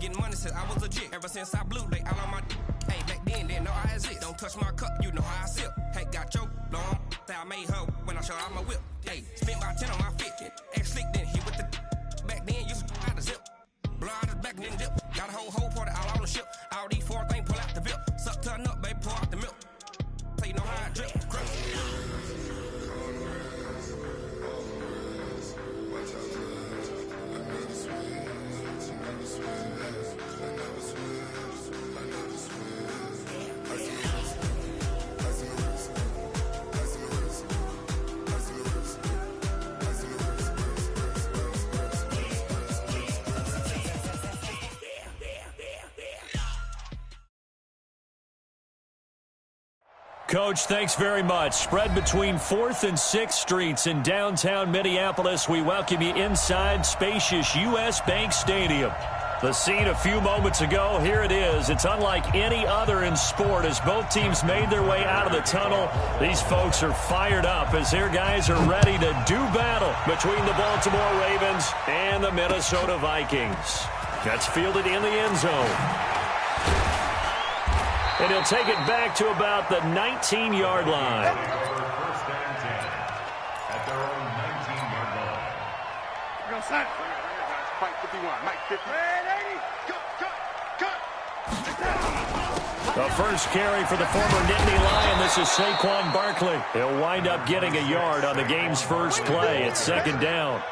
getting money since I was legit. Ever since I blew, they all on my hey, back then, didn't know I exist. Don't touch my cup, you know how I sip. Hey, got your long, say I made her when I showed out my whip. Hey, spent about 10 on my fit. Ex-slick, then hit with the back then, used to out the zip. Blow out his back and then dip. Got a whole party all on the ship. All these 4 things pull out the VIP. Suck, turn up, baby, pour out the milk. So you know how I drip. Crush. Coach, thanks very much. Spread between 4th and 6th Streets in downtown Minneapolis. We welcome you inside spacious U.S. Bank Stadium. The scene a few moments ago, here it is. It's unlike any other in sport as both teams made their way out of the tunnel. These folks are fired up as their guys are ready to do battle between the Baltimore Ravens and the Minnesota Vikings. That's fielded in the end zone. And he'll take it back to about the 19-yard line. First and 10 at their own 19-yard line. Go, son. Mike 51. Mike 50. The first carry for the former Nittany Lion. This is Saquon Barkley. He'll wind up getting a yard on the game's first play. It's second down.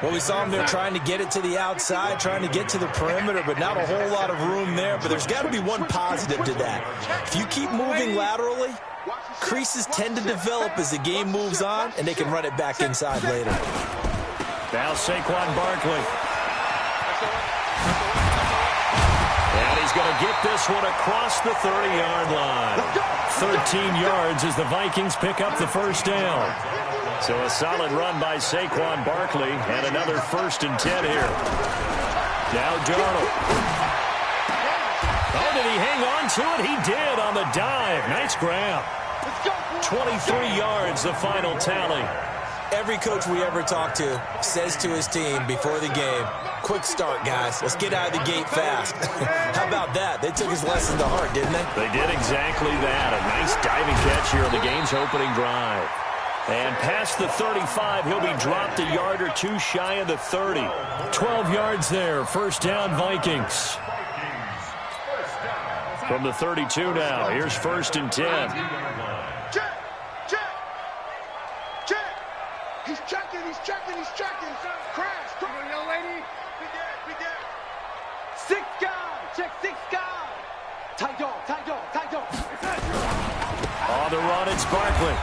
Well, we saw him there trying to get it to the outside, trying to get to the perimeter, but not a whole lot of room there. But there's got to be one positive to that. If you keep moving laterally, creases tend to develop as the game moves on, and they can run it back inside later. Now Saquon Barkley. And he's going to get this one across the 30-yard line. 13 yards as the Vikings pick up the first down. So a solid run by Saquon Barkley and another 1st and 10 here. Now Darnold. Oh, did he hang on to it? He did on the dive. Nice grab. 23 yards, the final tally. Every coach we ever talk to says to his team before the game, quick start, guys. Let's get out of the gate fast. How about that? They took his lesson to heart, didn't they? They did exactly that. A nice diving catch here on the game's opening drive. And past the 35, he'll be dropped a yard or two shy of the 30. 12 yards there, first down Vikings. From the 32 now, here's 1st and 10. Check! He's checking. Crash! Young lady! Big guy! 6 guy! Check 6 guy! Tight dog! On the run, it's Barkley.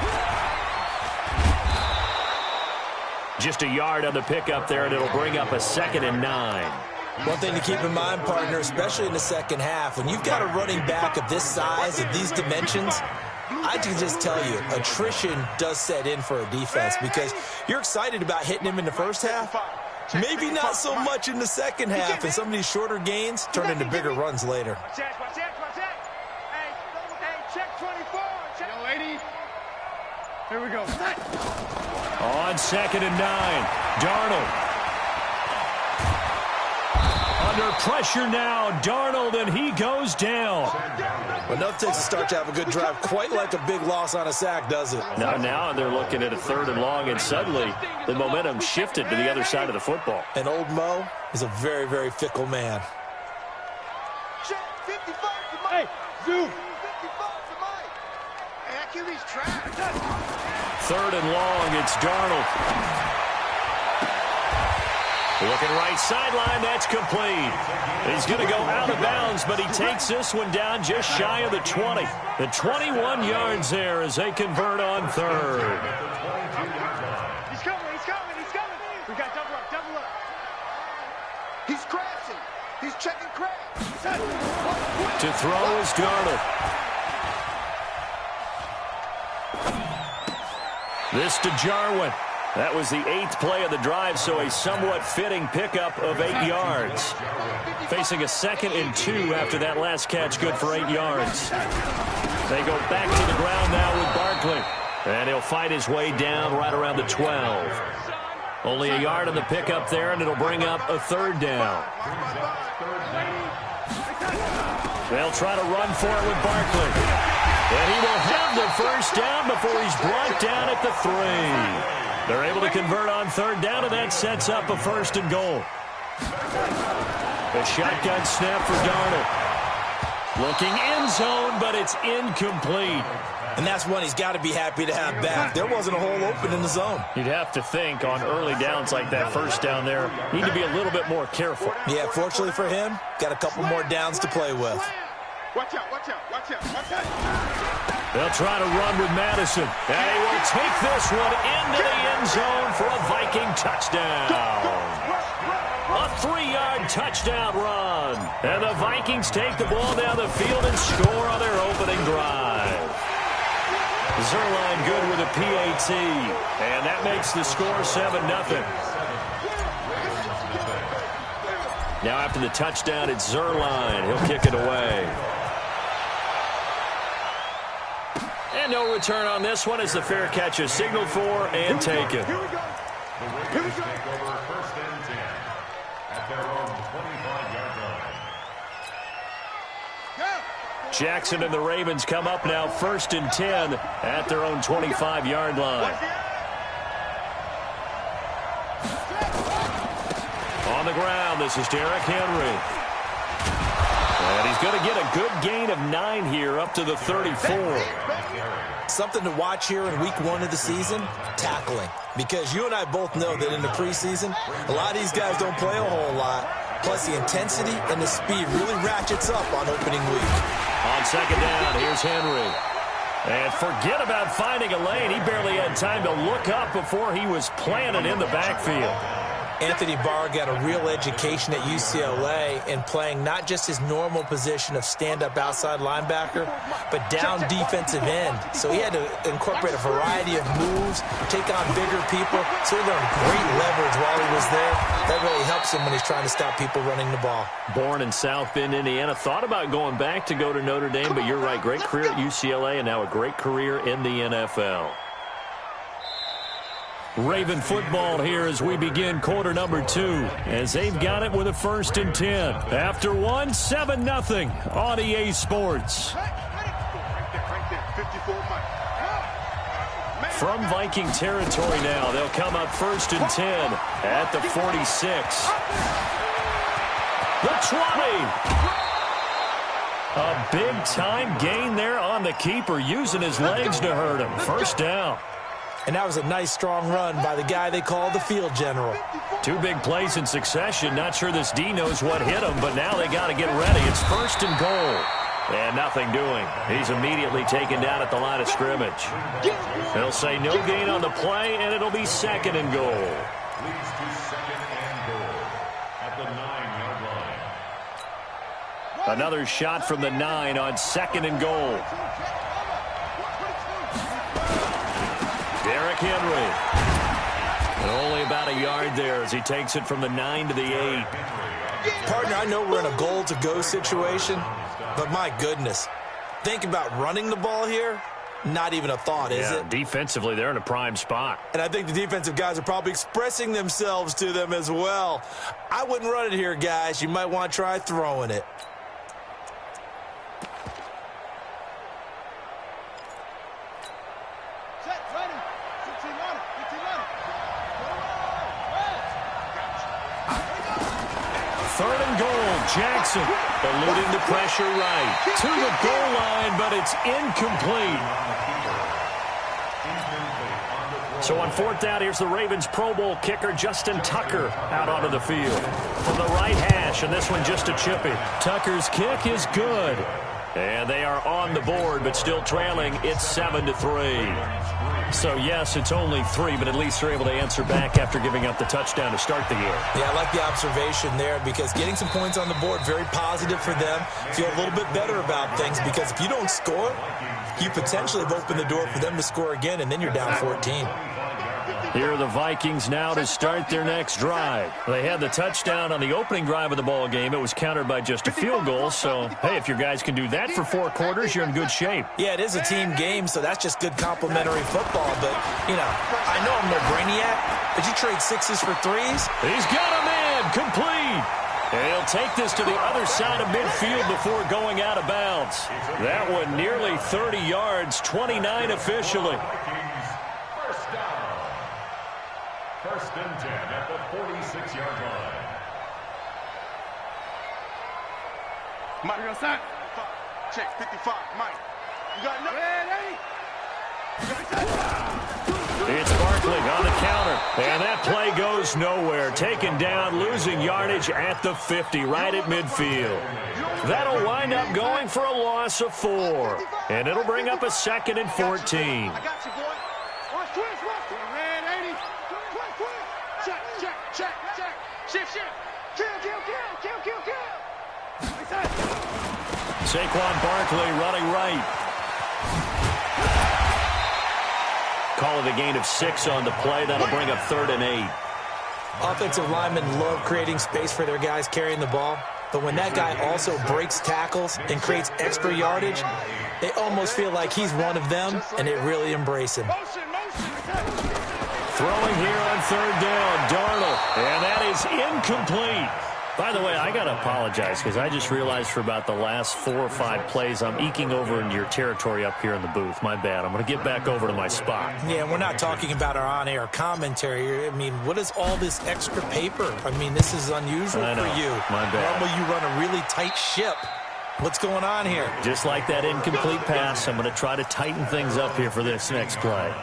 Just a yard on the pickup there, and it'll bring up a 2nd and 9. One thing to keep in mind, partner, especially in the second half, when you've got a running back of this size, of these dimensions, I can just tell you, attrition does set in for a defense because you're excited about hitting him in the first half. Maybe not so much in the second half, and some of these shorter gains turn into bigger runs later. Watch that. Hey, check 24. Young lady. Here we go. On 2nd and 9, Darnold. Under pressure now, Darnold, and he goes down. Well, enough takes to start to have a good drive, quite like a big loss on a sack, does it? Now they're looking at a 3rd and long, and suddenly the momentum shifted to the other side of the football. And old Mo is a very, very fickle man. Hey, Zoom. 55 to Mike. Hey, that QB's trash. 3rd and long, it's Darnold. Looking right sideline, that's complete. He's going to go out of bounds, but he takes this one down just shy of the 20. The 21 yards there as they convert on 3rd. He's coming. We got double up. He's crashing. He's checking crash. To throw is Darnold. This to Jarwin. That was the 8th play of the drive, so a somewhat fitting pickup of 8 yards. Facing a 2nd and 2 after that last catch, good for 8 yards. They go back to the ground now with Barkley. And he'll fight his way down right around the 12. Only a yard on the pickup there, and it'll bring up a third down. They'll try to run for it with Barkley. And he will have the first down before he's brought down at the 3. They're able to convert on third down, and that sets up a 1st and goal. The shotgun snap for Darnold. Looking end zone, but it's incomplete. And that's one he's got to be happy to have back. There wasn't a hole open in the zone. You'd have to think on early downs like that, first down there, need to be a little bit more careful. Yeah, fortunately for him, got a couple more downs to play with. Watch out, watch out, watch out, watch out. They'll try to run with Madison. And he will take this one into the end zone for a Viking touchdown. A 3-yard touchdown run. And the Vikings take the ball down the field and score on their opening drive. Zerline good with a PAT. And that makes the score 7-0. Now after the touchdown, it's Zerline. He'll kick it away. And no return on this one as the fair catch is signaled for and taken. The Ravens take over 1st and 10 at their own 25-yard line. Jackson and the Ravens come up now 1st and 10 at their own 25-yard line. On the ground, this is Derrick Henry. And he's going to get a good gain of 9 here up to the 34. Something to watch here in week 1 of the season, tackling. Because you and I both know that in the preseason, a lot of these guys don't play a whole lot. Plus the intensity and the speed really ratchets up on opening week. On second down, here's Henry. And forget about finding a lane. He barely had time to look up before he was planted in the backfield. Anthony Barr got a real education at UCLA in playing not just his normal position of stand-up outside linebacker, but down defensive end. So he had to incorporate a variety of moves, take on bigger people. So he learned great leverage while he was there. That really helps him when he's trying to stop people running the ball. Born in South Bend, Indiana. Thought about going back to go to Notre Dame, but you're right. Great career at UCLA and now a great career in the NFL. Raven football here as we begin quarter number 2, as they've got it with a 1st and 10. After 1, 7-0 on EA Sports. From Viking territory now, they'll come up 1st and 10 at the 46. The 20. A big-time gain there on the keeper, using his legs to hurt him. First down. And that was a nice, strong run by the guy they call the field general. 2 big plays in succession. Not sure this D knows what hit him, but now they got to get ready. It's 1st and goal. And nothing doing. He's immediately taken down at the line of scrimmage. They'll say no gain on the play, and it'll be 2nd and goal. Leads to 2nd and goal at the 9-yard line. Another shot from the 9 on 2nd and goal. Derrick Henry. And only about a yard there as he takes it from the 9 to the 8. Partner, I know we're in a goal-to-go situation, but my goodness, think about running the ball here. Not even a thought, is it? Defensively, they're in a prime spot. And I think the defensive guys are probably expressing themselves to them as well. I wouldn't run it here, guys. You might want to try throwing it. Jackson eluding the pressure right to the goal line, but it's incomplete. So on 4th down, here's the Ravens Pro Bowl kicker Justin Tucker out onto the field from the right hash, and this one just a chippy. Tucker's kick is good, and they are on the board, but still trailing. It's 7-3. So, yes, it's only 3, but at least they're able to answer back after giving up the touchdown to start the year. Yeah, I like the observation there because getting some points on the board, very positive for them. Feel a little bit better about things because if you don't score, you potentially have opened the door for them to score again, and then you're down 14. Here are the Vikings now to start their next drive. They had the touchdown on the opening drive of the ball game. It was countered by just a field goal. So, hey, if your guys can do that for 4 quarters, you're in good shape. Yeah, it is a team game, so that's just good complimentary football. But, you know, I know I'm no brainiac, but you trade 6s for 3s? He's got a man complete. And he'll take this to the other side of midfield before going out of bounds. That one nearly 30 yards, 29 officially. First down. First and 10 at the 46-yard line. Mike, you're outside. Check, 55, Mike. You got no. It's Barkley on the counter. And that play goes nowhere. Taken down, losing yardage at the 50, right at midfield. That'll wind up going for a loss of 4. And it'll bring up a 2nd and 14. I got you, boy. Watch twist, watch. Red 80. Check. Shift. Kill. Saquon Barkley running right. Call it a gain of 6 on the play. That'll bring up 3rd and 8. Offensive linemen love creating space for their guys carrying the ball. But when that guy also breaks tackles and creates extra yardage, they almost feel like he's one of them, and they really embrace him. Throwing here on 3rd down, Darnold. And that is incomplete. By the way, I got to apologize because I just realized for about the last 4 or 5 plays, I'm eking over into your territory up here in the booth. My bad. I'm going to get back over to my spot. Yeah, we're not talking about our on-air commentary. I mean, what is all this extra paper? I mean, this is unusual for you. My bad. Normally you run a really tight ship. What's going on here? Just like that incomplete pass, I'm going to try to tighten things up here for this next play.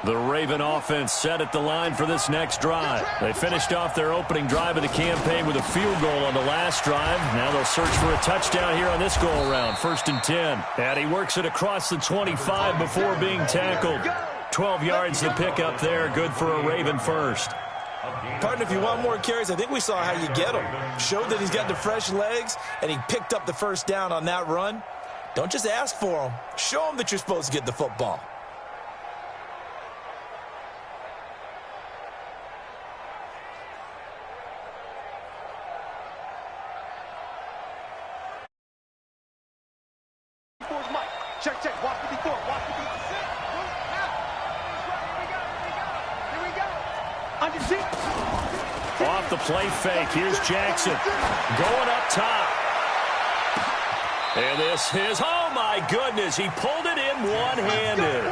The Raven offense set at the line for this next drive. They finished off their opening drive of the campaign with a field goal on the last drive. Now they'll search for a touchdown here on this go-around. 1st and 10. And he works it across the 25 before being tackled. 12 yards to pick up there. Good for a Raven first. Partner, if you want more carries, I think we saw how you get him. Showed that he's got the fresh legs, and he picked up the first down on that run. Don't just ask for him. Show him that you're supposed to get the football. Check. Watch 54. Here we go. Under 10. Off the play fake. Here's Jackson. Going up top. And this is, oh my goodness, he pulled it in one-handed.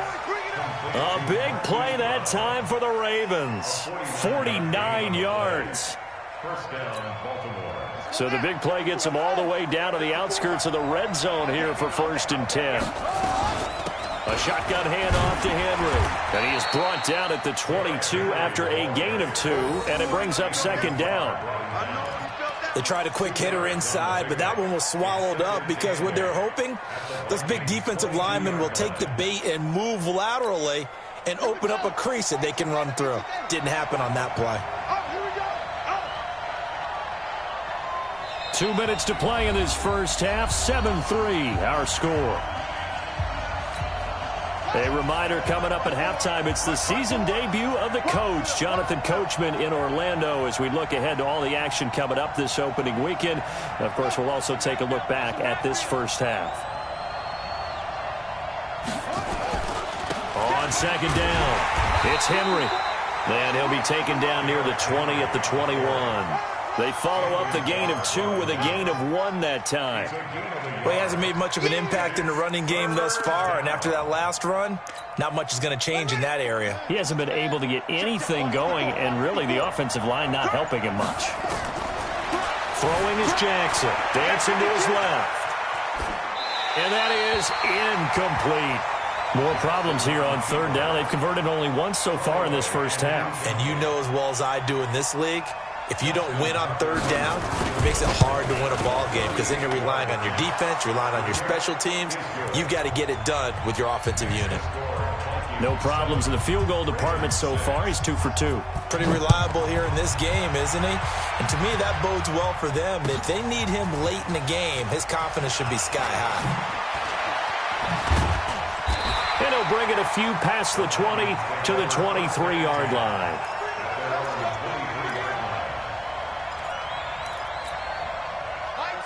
A big play that time for the Ravens. 49 yards. First down, Baltimore. So the big play gets him all the way down to the outskirts of the red zone here for 1st and 10. A shotgun handoff to Henry. And he is brought down at the 22 after a gain of 2, and it brings up 2nd down. They tried a quick hitter inside, but that one was swallowed up because what they're hoping, those big defensive linemen will take the bait and move laterally and open up a crease that they can run through. Didn't happen on that play. 2 minutes to play in this first half. 7-3, our score. A reminder coming up at halftime, it's the season debut of the coach, Jonathan Coachman, in Orlando, as we look ahead to all the action coming up this opening weekend. And of course, we'll also take a look back at this first half. On 2nd down, it's Henry. And he'll be taken down near the 20 at the 21. They follow up the gain of 2 with a gain of 1 that time. Well, he hasn't made much of an impact in the running game thus far, and after that last run, not much is going to change in that area. He hasn't been able to get anything going, and really the offensive line not helping him much. Throwing is Jackson, dancing to his left. And that is incomplete. More problems here on 3rd down. They've converted only once so far in this first half. And you know as well as I do in this league, if you don't win on 3rd down, it makes it hard to win a ball game because then you're relying on your defense, you're relying on your special teams. You've got to get it done with your offensive unit. No problems in the field goal department so far. He's 2 for 2. Pretty reliable here in this game, isn't he? And to me, that bodes well for them. If they need him late in the game, his confidence should be sky high. And he'll bring it a few past the 20 to the 23-yard line.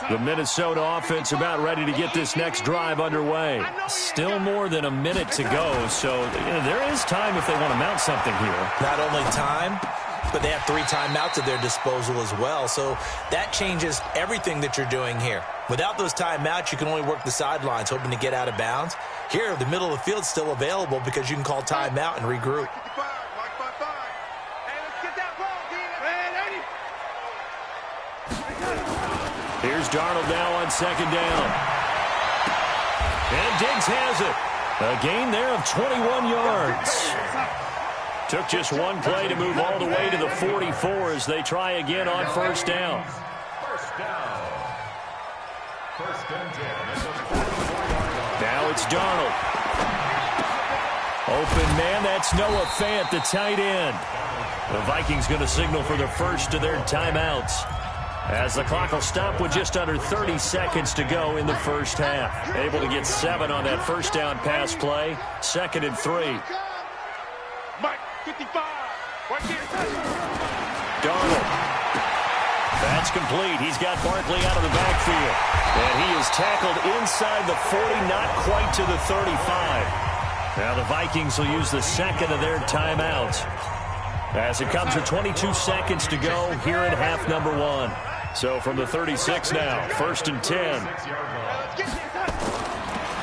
The Minnesota offense about ready to get this next drive underway. Still more than a minute to go, so there is time if they want to mount something here. Not only time, but they have 3 timeouts at their disposal as well, so that changes everything that you're doing here. Without those timeouts, you can only work the sidelines, hoping to get out of bounds. Here, the middle of the field's still available because you can call timeout and regroup. Here's Darnold now on second down. And Diggs has it. A gain there of 21 yards. Took just one play to move all the way to the 44 as they try again on first down. Now it's Darnold. Open man, that's Noah Fant, the tight end. The Vikings going to signal for the first of their timeouts, as the clock will stop with just under 30 seconds to go in the first half. Able to get 7 on that first down pass play. 2nd and 3. Mike, 55. Right there. Darnold. That's complete. He's got Barkley out of the backfield. And he is tackled inside the 40, not quite to the 35. Now the Vikings will use the second of their timeouts, as it comes with 22 seconds to go here in half number 1. So from the 36 now, 1st and 10.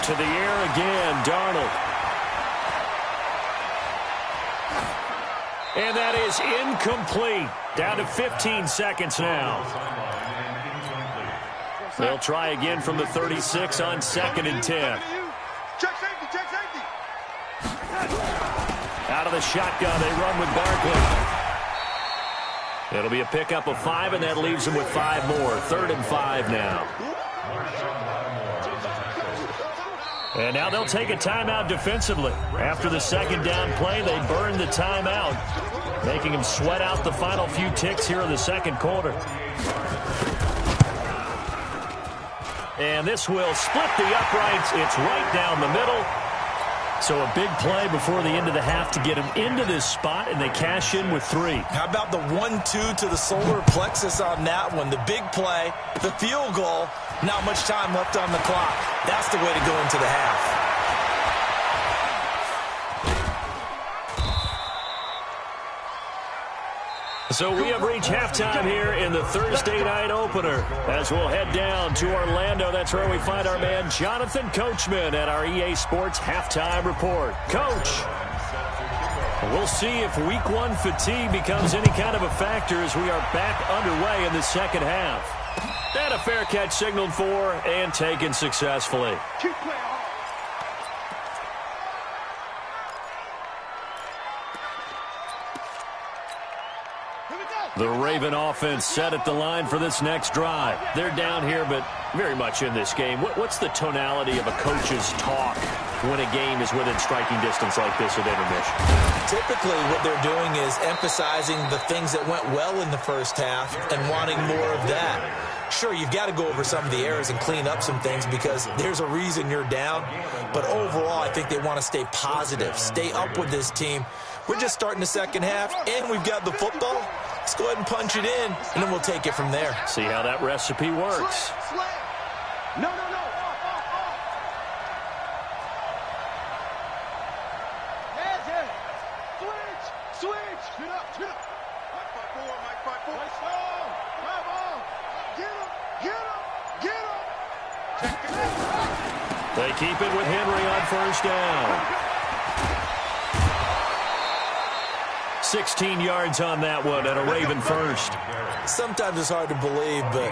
To the air again, Darnold. And that is incomplete. Down to 15 seconds now. They'll try again from the 36 on 2nd and 10. Out of the shotgun, they run with Barkley. It'll be a pickup of 5, and that leaves them with 5 more. 3rd and 5 now. And now they'll take a timeout defensively. After the second down play, they burn the timeout, making them sweat out the final few ticks here in the second quarter. And this will split the uprights. It's right down the middle. So a big play before the end of the half to get them into this spot, and they cash in with 3. How about the 1-2 to the solar plexus on that one? The big play, the field goal, not much time left on the clock. That's the way to go into the half. So we have reached halftime here in the Thursday night opener, as we'll head down to Orlando. That's where we find our man Jonathan Coachman at our EA Sports Halftime Report. Coach, we'll see if Week 1 fatigue becomes any kind of a factor as we are back underway in the second half. And a fair catch signaled for and taken successfully. The Raven offense set at the line for this next drive. They're down here, but very much in this game. What's the tonality of a coach's talk when a game is within striking distance like this at intermission? Typically, what they're doing is emphasizing the things that went well in the first half and wanting more of that. Sure, you've got to go over some of the errors and clean up some things because there's a reason you're down. But overall, I think they want to stay positive, stay up with this team. We're just starting the second half, and we've got the football. Let's go ahead and punch it in, and then we'll take it from there. See how that recipe works. No. Yeah. Switch. Get up. Mike 5-4. Let's go. Come on. Get him. They keep it with Henry on first down. 16 yards on that one and a Raven first. Sometimes it's hard to believe, but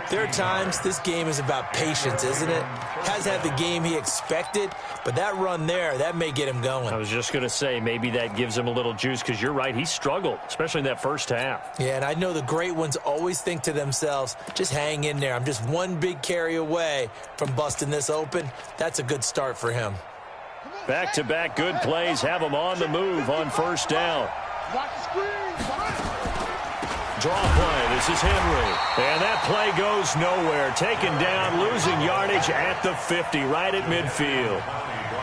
there are times this game is about patience, isn't it? Hasn't had the game he expected, but that run there, that may get him going. I was just going to say, maybe that gives him a little juice because you're right, he struggled, especially in that first half. Yeah, and I know the great ones always think to themselves, just hang in there. I'm just one big carry away from busting this open. That's a good start for him. Back-to-back good plays have them on the move on first down. Draw play. This is Henry. And that play goes nowhere. Taken down, losing yardage at the 50, right at midfield.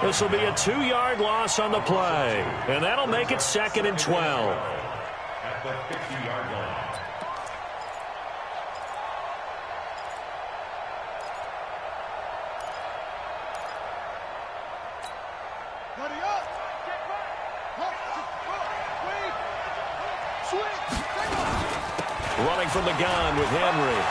This will be a 2-yard loss on the play. And that'll make it 2nd and 12. At the 50-yard line. Running from the gun with Henry.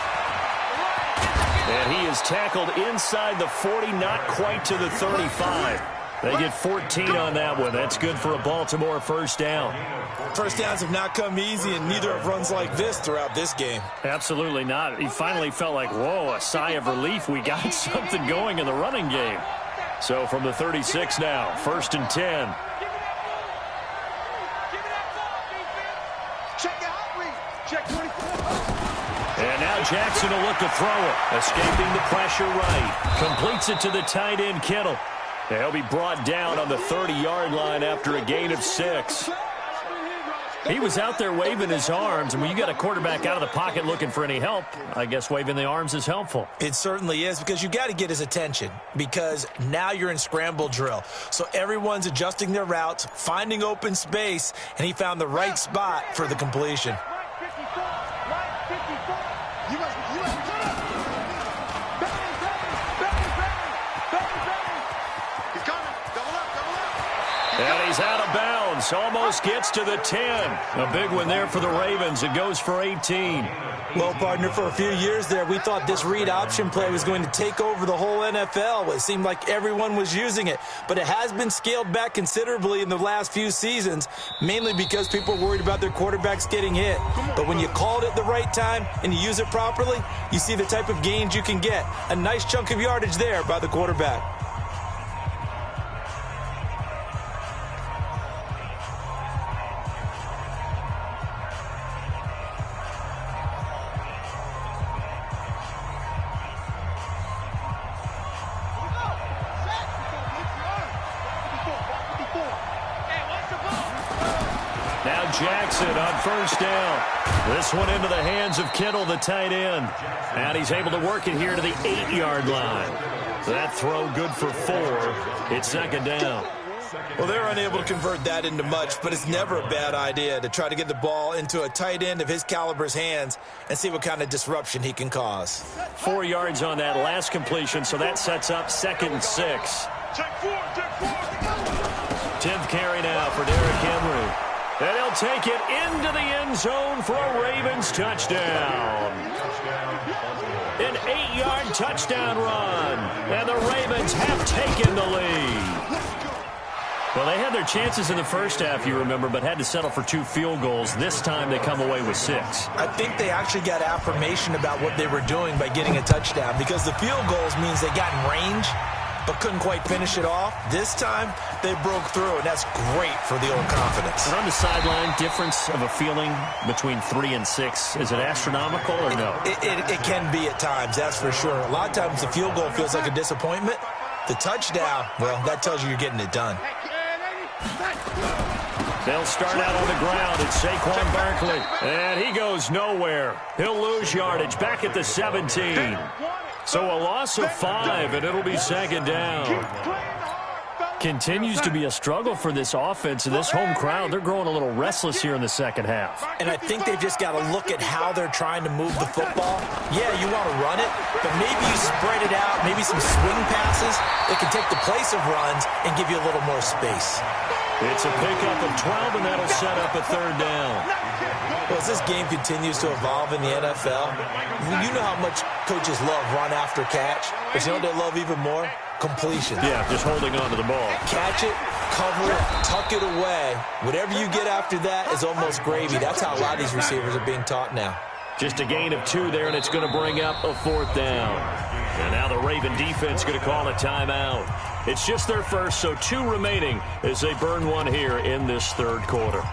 And he is tackled inside the 40, not quite to the 35. They get 14 on that one. That's good for a Baltimore first down. First downs have not come easy, and neither have runs like this throughout this game. Absolutely not. He finally felt like, whoa, a sigh of relief. We got something going in the running game. So from the 36 now, 1st and 10. And now Jackson will look to throw it. Escaping the pressure right. Completes it to the tight end, Kittle. He'll be brought down on the 30-yard line after a gain of 6. He was out there waving his arms, and when you got a quarterback out of the pocket looking for any help, I guess waving the arms is helpful. It certainly is, because you got to get his attention, because now you're in scramble drill. So everyone's adjusting their routes, finding open space, and he found the right spot for the completion. And he's out of bounds. Almost gets to the 10. A big one there for the Ravens. It goes for 18. Well, partner, for a few years there, we thought this read option play was going to take over the whole NFL. It seemed like everyone was using it. But it has been scaled back considerably in the last few seasons, mainly because people are worried about their quarterbacks getting hit. But when you call it at the right time and you use it properly, you see the type of gains you can get. A nice chunk of yardage there by the quarterback. Jackson on first down. This one into the hands of Kittle, the tight end. And he's able to work it here to the 8-yard line. That throw good for 4. It's 2nd down. Well, they're unable to convert that into much, but it's never a bad idea to try to get the ball into a tight end of his caliber's hands and see what kind of disruption he can cause. 4 yards on that last completion, so that sets up 2nd and 6. 10th carry now for Derrick Henry. And he'll take it into the end zone for a Ravens touchdown. An 8-yard touchdown run. And the Ravens have taken the lead. Well, they had their chances in the first half, you remember, but had to settle for 2 field goals. This time they come away with 6. I think they actually got affirmation about what they were doing by getting a touchdown, because the field goals means they got in range but couldn't quite finish it off. This time, they broke through, and that's great for the old confidence. And on the sideline, difference of a feeling between 3 and 6, is it astronomical or no? It can be at times, that's for sure. A lot of times the field goal feels like a disappointment. The touchdown, well, that tells you you're getting it done. They'll start out on the ground. It's Saquon Barkley. And he goes nowhere. He'll lose yardage back at the 17. So a loss of 5, and it'll be 2nd down. Continues to be a struggle for this offense and this home crowd. They're growing a little restless here in the second half. And I think they've just got to look at how they're trying to move the football. Yeah, you want to run it, but maybe you spread it out, maybe some swing passes that can take the place of runs and give you a little more space. It's a pickup of 12, and that'll set up a 3rd down. Well, as this game continues to evolve in the NFL, you know how much coaches love run after catch, but you know what they love even more? Completion. Yeah, just holding on to the ball. Catch it, cover it, tuck it away. Whatever you get after that is almost gravy. That's how a lot of these receivers are being taught now. Just a gain of 2 there, and it's going to bring up a 4th down. And now the Raven defense going to call a timeout. It's just their first, so 2 remaining as they burn 1 here in this 3rd quarter.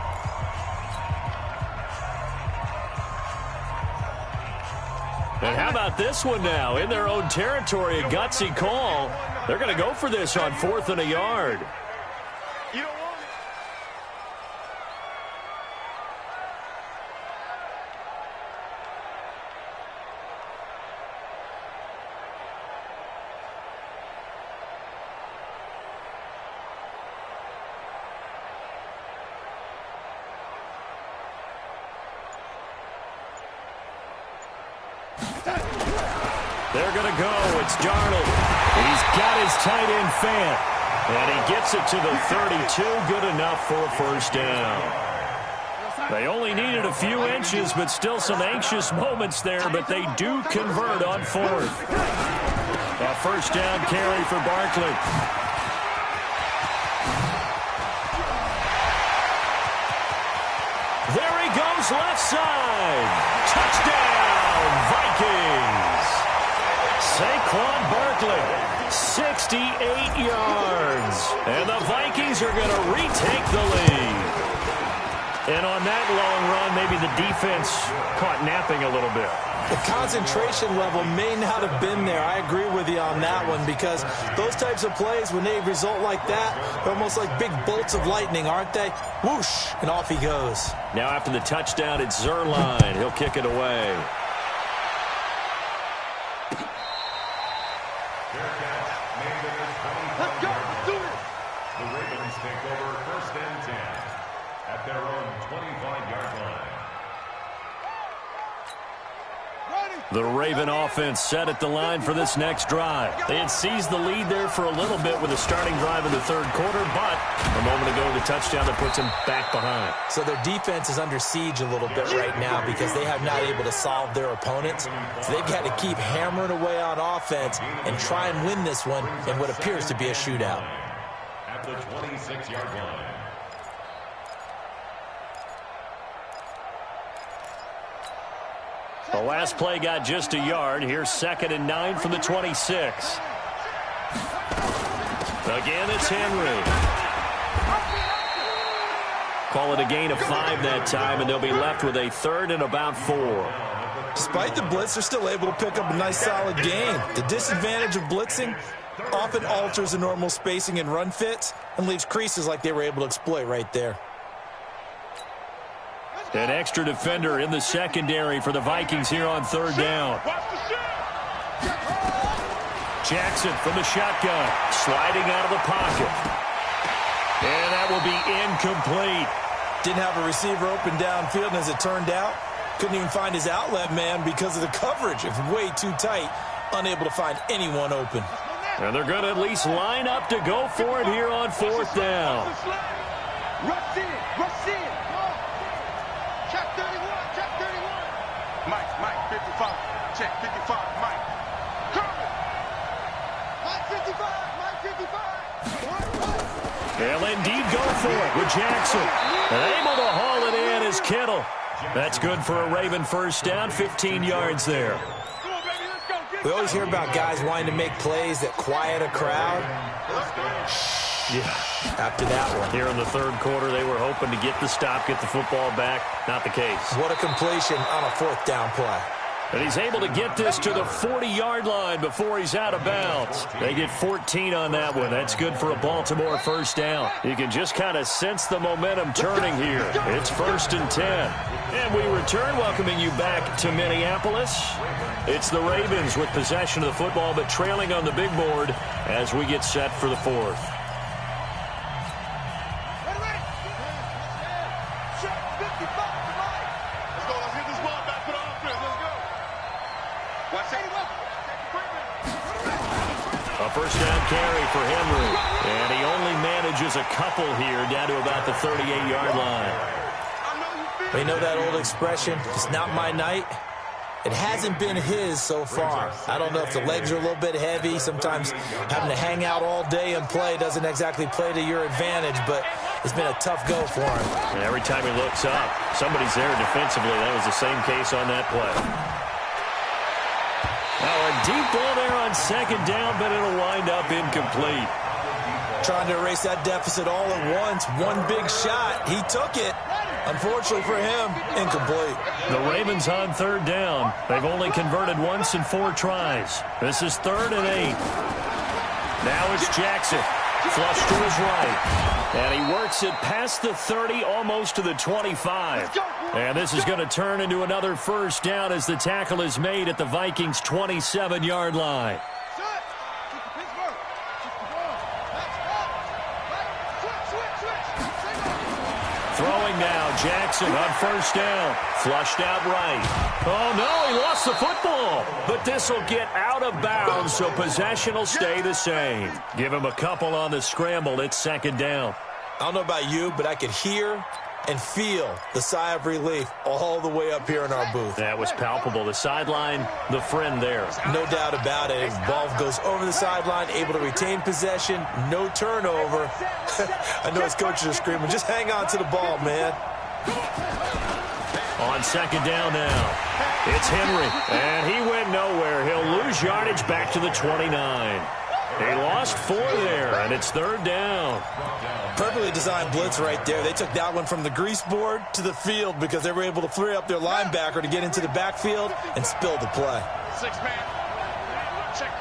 And how about this one now? In their own territory, a gutsy call. They're going to go for this on 4th and a yard. You don't want it. They're going to go. It's Darnold. He's got his tight end fan. And he gets it to the 32. Good enough for a first down. They only needed a few inches, but still some anxious moments there. But they do convert on fourth. A first down carry for Barkley. There he goes, left side. Touchdown, Vikings. Saquon Barkley, 68 yards. And the Vikings are going to retake the lead. And on that long run, maybe the defense caught napping a little bit. The concentration level may not have been there. I agree with you on that one, because those types of plays, when they result like that, they're almost like big bolts of lightning, aren't they? Whoosh, and off he goes. Now after the touchdown, it's Zerline. He'll kick it away. Let's go. Let's do it. The Ravens take over first and 10 at their own 25-yard line. The Raven offense set at the line for this next drive. They had seized the lead there for a little bit with a starting drive in the third quarter, but a moment ago the touchdown that puts them back behind. So their defense is under siege a little bit right now because they have not able to solve their opponents. So they've got to keep hammering away on offense and try and win this one in what appears to be a shootout. At the 26-yard line. The last play got just a yard. Here's 2nd and 9 from the 26. Again, it's Henry. Call it a gain of 5 that time, and they'll be left with a 3rd and about 4. Despite the blitz, they're still able to pick up a nice solid gain. The disadvantage of blitzing often alters the normal spacing and run fits and leaves creases like they were able to exploit right there. An extra defender in the secondary for the Vikings here on 3rd down. Jackson from the shotgun, sliding out of the pocket. And that will be incomplete. Didn't have a receiver open downfield, and as it turned out, couldn't even find his outlet man because of the coverage. It was way too tight, unable to find anyone open. And they're going to at least line up to go for it here on 4th down. Rush in. Rush in. Check 31. Check 31. Mike, 55. Check 55. Mike. Curry. Mike 55. They'll indeed go for it with Jackson. And able to haul it in is Kittle. That's good for a Raven first down, 15 yards there. We always hear about guys wanting to make plays that quiet a crowd. Yeah. After that one. Here in the third quarter, they were hoping to get the stop, get the football back. Not the case. What a completion on a 4th down play. And he's able to get this to the 40-yard line before he's out of bounds. They get 14 on that one. That's good for a Baltimore first down. You can just kind of sense the momentum turning here. It's 1st and 10. And we return, welcoming you back to Minneapolis. It's the Ravens with possession of the football, but trailing on the big board as we get set for the 4th. A first down carry for Henry. And he only manages a couple here down to about the 38-yard line. We know that old expression, it's not my night. It hasn't been his so far. I don't know if the legs are a little bit heavy. Sometimes having to hang out all day and play doesn't exactly play to your advantage, but it's been a tough go for him. And every time he looks up, somebody's there defensively. That was the same case on that play. Now a deep ball there on 2nd down, but it'll wind up incomplete. Trying to erase that deficit all at once. One big shot. He took it. Unfortunately for him, incomplete. The Ravens on 3rd down. They've only converted once in 4 tries. This is 3rd and 8. Now it's Jackson. Flush to his right. And he works it past the 30, almost to the 25. And this is going to turn into another first down as the tackle is made at the Vikings' 27-yard line. Throwing now, Jackson on first down. Flushed out right. Oh, no, he lost the football. But this will get out of bounds, so possession will stay the same. Give him a couple on the scramble. It's second down. I don't know about you, but I could hear and feel the sigh of relief all the way up here in our booth. That was palpable. The sideline, the friend there. No doubt about it. Ball goes over the sideline, able to retain possession, no turnover. I know his coaches are screaming, just hang on to the ball, man. On second down now, it's Henry, and he went nowhere. He'll lose yardage back to the 29. They lost 4 there, and it's third down. Perfectly designed blitz right there. They took that one from the grease board to the field because they were able to free up their linebacker to get into the backfield and spill the play. 6-man. Check.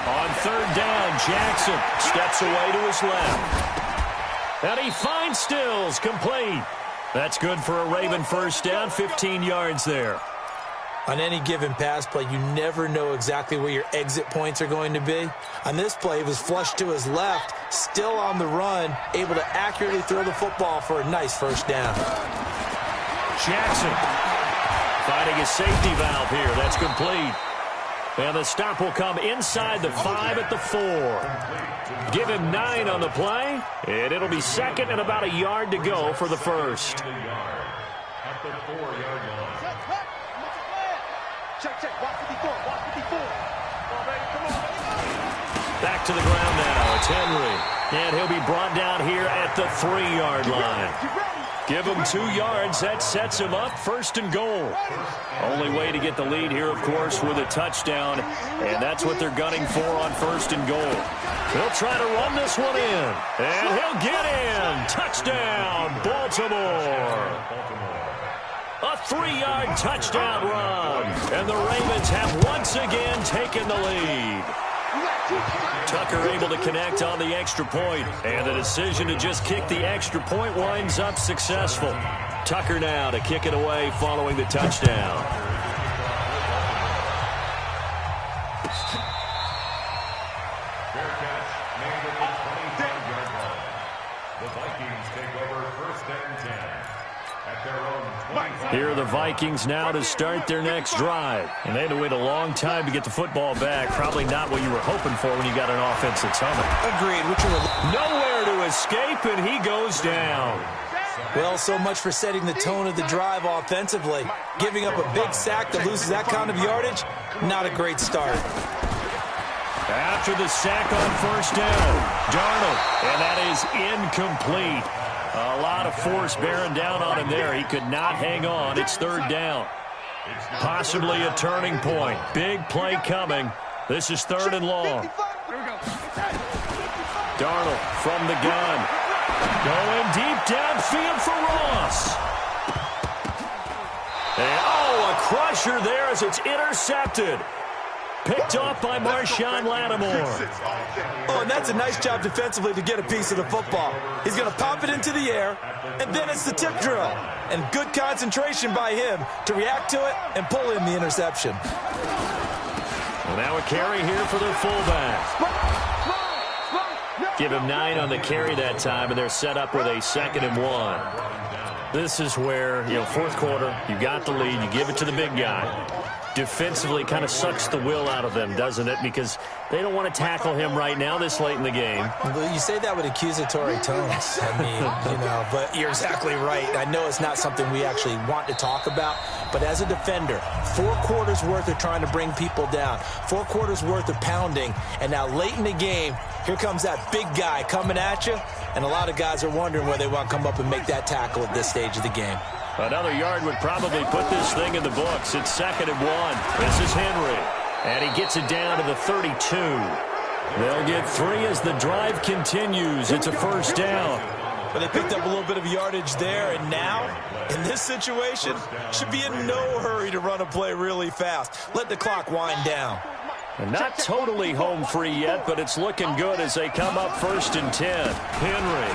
On third down, Jackson steps away to his left. And he finds Stills, complete. That's good for a Raven first down, 15 yards there. On any given pass play, you never know exactly where your exit points are going to be. On this play, he was flushed to his left, still on the run, able to accurately throw the football for a nice first down. Jackson finding a safety valve here. That's complete. And the stop will come inside the 5 at the 4. Give him 9 on the play, and it'll be second and about a yard to go for the first. At the 4-yard line. Check. Watch 54. Watch 54. Come on, baby. Come on, baby. Back to the ground now. It's Henry. And he'll be brought down here at the 3-yard line. Give him 2 yards. That sets him up first and goal. Only way to get the lead here, of course, with a touchdown. And that's what they're gunning for on first and goal. He'll try to run this one in. And he'll get in. Touchdown, Baltimore. A 3-yard touchdown run. And the Ravens have once again taken the lead. Tucker able to connect on the extra point, and the decision to just kick the extra point winds up successful. Tucker now to kick it away following the touchdown. Fair catch made at the 25-yard line. The Vikings take over first and 10 at their own 25. Here are the Vikings now to start their next drive. And they had to wait a long time to get the football back. Probably not what you were hoping for when you got an offense that's humming. Agreed. Nowhere to escape, and he goes down. Well, so much for setting the tone of the drive offensively. Giving up a big sack that loses that kind of yardage, not a great start. After the sack on first down, Darnold, and that is incomplete. A lot of force bearing down on him there. He could not hang on. It's third down. Possibly a turning point. Big play coming. This is third and long. Darnold from the gun. Going deep downfield for Ross. And, a crusher there as it's intercepted. Picked off by Marshawn Lattimore. Oh, and that's a nice job defensively to get a piece of the football. He's going to pop it into the air, and then it's the tip drill. And good concentration by him to react to it and pull in the interception. Well, now a carry here for their fullback. Give him 9 on the carry that time, and they're set up with a 2nd and 1. This is where, fourth quarter, you got the lead, you give it to the big guy. Defensively kind of sucks the will out of them, doesn't it? Because they don't want to tackle him right now this late in the game. Well, you say that with accusatory tones. I mean, but you're exactly right. I know it's not something we actually want to talk about, but as a defender, 4 quarters worth of trying to bring people down, 4 quarters worth of pounding, and now late in the game, here comes that big guy coming at you, and a lot of guys are wondering where they want to come up and make that tackle at this stage of the game. Another yard would probably put this thing in the books. It's 2nd and 1. This is Henry. And he gets it down to the 32. They'll get 3 as the drive continues. It's a first down. But they picked up a little bit of yardage there, and now, in this situation, should be in no hurry to run a play really fast. Let the clock wind down. And not totally home free yet, but it's looking good as they come up 1st and 10. Henry.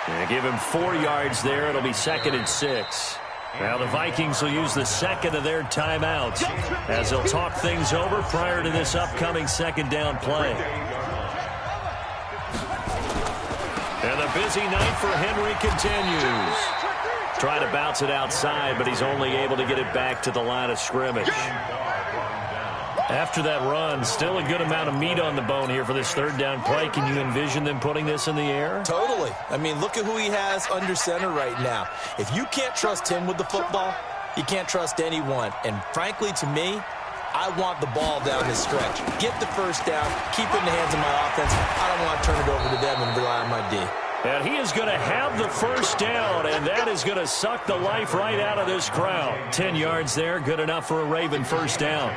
And give him 4 yards there. It'll be 2nd and 6. Now the Vikings will use the second of their timeouts as they'll talk things over prior to this upcoming 2nd down play. And the busy night for Henry continues. Trying to bounce it outside, but he's only able to get it back to the line of scrimmage. After that run, still a good amount of meat on the bone here for this 3rd down play. Can you envision them putting this in the air? Totally. I mean, look at who he has under center right now. If you can't trust him with the football, you can't trust anyone. And frankly, to me, I want the ball down the stretch. Get the 1st down, keep it in the hands of my offense. I don't want to turn it over to them and rely on my D. And he is going to have the 1st down, and that is going to suck the life right out of this crowd. 10 yards there, good enough for a Raven 1st down.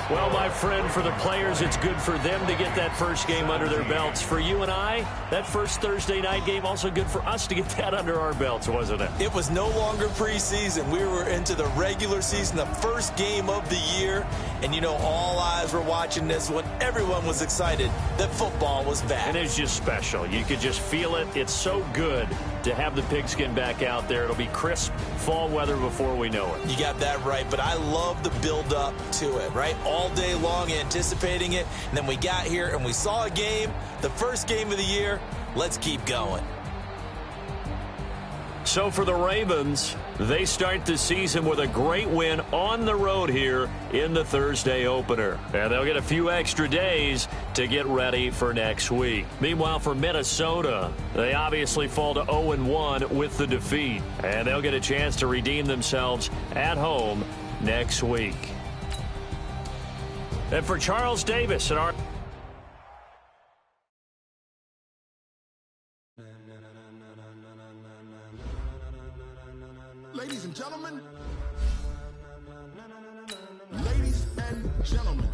Well, my friend, for the players, it's good for them to get that first game under their belts. For you and I, that first Thursday night game, also good for us to get that under our belts, wasn't it? It was no longer preseason. We were into the regular season, the first game of the year. And, you know, all eyes were watching this when everyone was excited that football was back. And it's just special. You could just feel it. It's so good to have the pigskin back out there. It'll be crisp fall weather before we know it. You got that right, but I love the build-up to it, right? All day long anticipating it, and then we got here and we saw a game, the first game of the year. Let's keep going. So for the Ravens, they start the season with a great win on the road here in the Thursday opener. And they'll get a few extra days to get ready for next week. Meanwhile, for Minnesota, they obviously fall to 0-1 with the defeat. And they'll get a chance to redeem themselves at home next week. And for Charles Davis and our... Ladies and gentlemen, ladies and gentlemen,